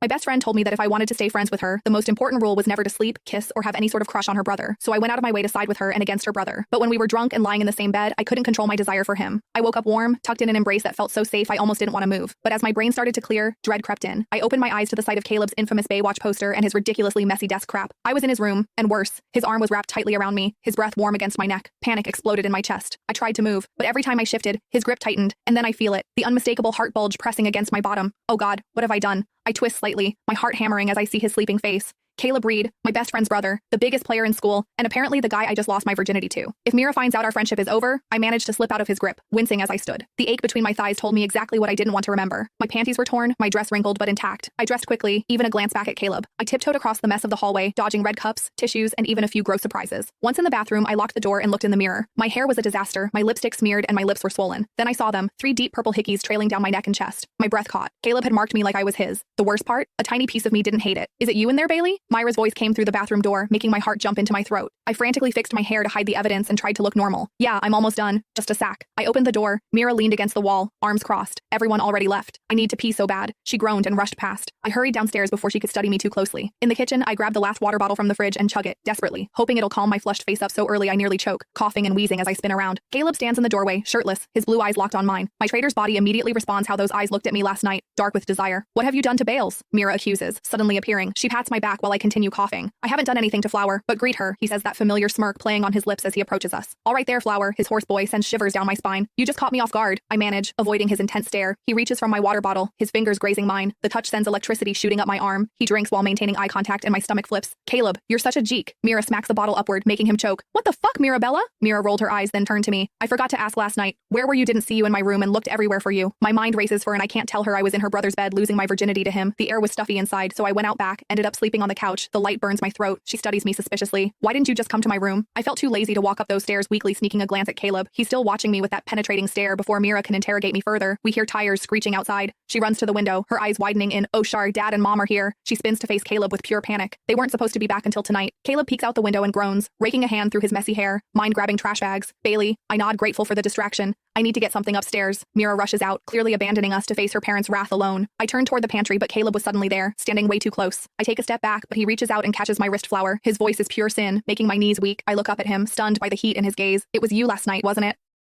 My best friend told me that if I wanted to stay friends with her, the most important rule was never to sleep, kiss, or have any sort of crush on her brother. So I went out of my way to side with her and against her brother. But when we were drunk and lying in the same bed, I couldn't control my desire for him. I woke up warm, tucked in an embrace that felt so safe I almost didn't want to move. But as my brain started to clear, dread crept in. I opened my eyes to the sight of Caleb's infamous Baywatch poster and his ridiculously messy desk crap. I was in his room, and worse, his arm was wrapped tightly around me, his breath warm against my neck. Panic exploded in my chest. I tried to move, but every time I shifted, his grip tightened, and then I feel it, the unmistakable heart bulge pressing against my bottom. Oh God, what have I done? I twist slightly, my heart hammering as I see his sleeping face. Caleb Reed, my best friend's brother, the biggest player in school, and apparently the guy I just lost my virginity to. If Mira finds out our friendship is over, I managed to slip out of his grip, wincing as I stood. The ache between my thighs told me exactly what I didn't want to remember. My panties were torn, my dress wrinkled but intact. I dressed quickly, even a glance back at Caleb. I tiptoed across the mess of the hallway, dodging red cups, tissues, and even a few gross surprises. Once in the bathroom, I locked the door and looked in the mirror. My hair was a disaster, my lipstick smeared, and my lips were swollen. Then I saw them, 3 deep purple hickeys trailing down my neck and chest. My breath caught. Caleb had marked me like I was his. The worst part? A tiny piece of me didn't hate it. Is it you in there, Bailey? Myra's voice came through the bathroom door, making my heart jump into my throat. I frantically fixed my hair to hide the evidence and tried to look normal. Yeah, I'm almost done. Just a sack. I opened the door. Mira leaned against the wall, arms crossed. Everyone already left. I need to pee so bad. She groaned and rushed past. I hurried downstairs before she could study me too closely. In the kitchen, I grabbed the last water bottle from the fridge and chug it, desperately, hoping it'll calm my flushed face up so early I nearly choke, coughing and wheezing as I spin around. Caleb stands in the doorway, shirtless, his blue eyes locked on mine. My traitor's body immediately responds how those eyes looked at me last night, dark with desire. What have you done to Bales? Mira accuses, suddenly appearing. She pats my back while I continue coughing. I haven't done anything to Flower, but greet her, he says, that familiar smirk playing on his lips as he approaches us. All right there, Flower, his hoarse boy sends shivers down my spine. You just caught me off guard, I manage, avoiding his intense stare. He reaches from my water bottle, his fingers grazing mine. The touch sends electricity shooting up my arm. He drinks while maintaining eye contact and my stomach flips. Caleb, you're such a geek. Mira smacks the bottle upward, making him choke. What the fuck, Mirabella? Mira rolled her eyes, then turned to me. I forgot to ask last night. Where were you? Didn't see you in my room and looked everywhere for you. My mind races for and I can't tell her I was in her brother's bed losing my virginity to him. The air was stuffy inside, so I went out back, ended up sleeping on the couch. The light burns my throat. She studies me suspiciously. Why didn't you just come to my room? I felt too lazy to walk up those stairs, weakly sneaking a glance at Caleb. He's still watching me with that penetrating stare. Before Mira can interrogate me further, we hear tires screeching outside. She runs to the window, her eyes widening in, oh Shar, Dad and Mom are here. She spins to face Caleb with pure panic. They weren't supposed to be back until tonight. Caleb peeks out the window and groans, raking a hand through his messy hair, mind-grabbing trash bags. Bailey, I nod, grateful for the distraction. I need to get something upstairs. Mira rushes out, clearly abandoning us to face her parents' wrath alone. I turn toward the pantry, but Caleb was suddenly there, standing way too close. I take a step back, but he reaches out and catches my wrist. Flower. His voice is pure sin, making my knees weak. I look up at him, stunned by the heat in his gaze. It was you last night, wasn't it?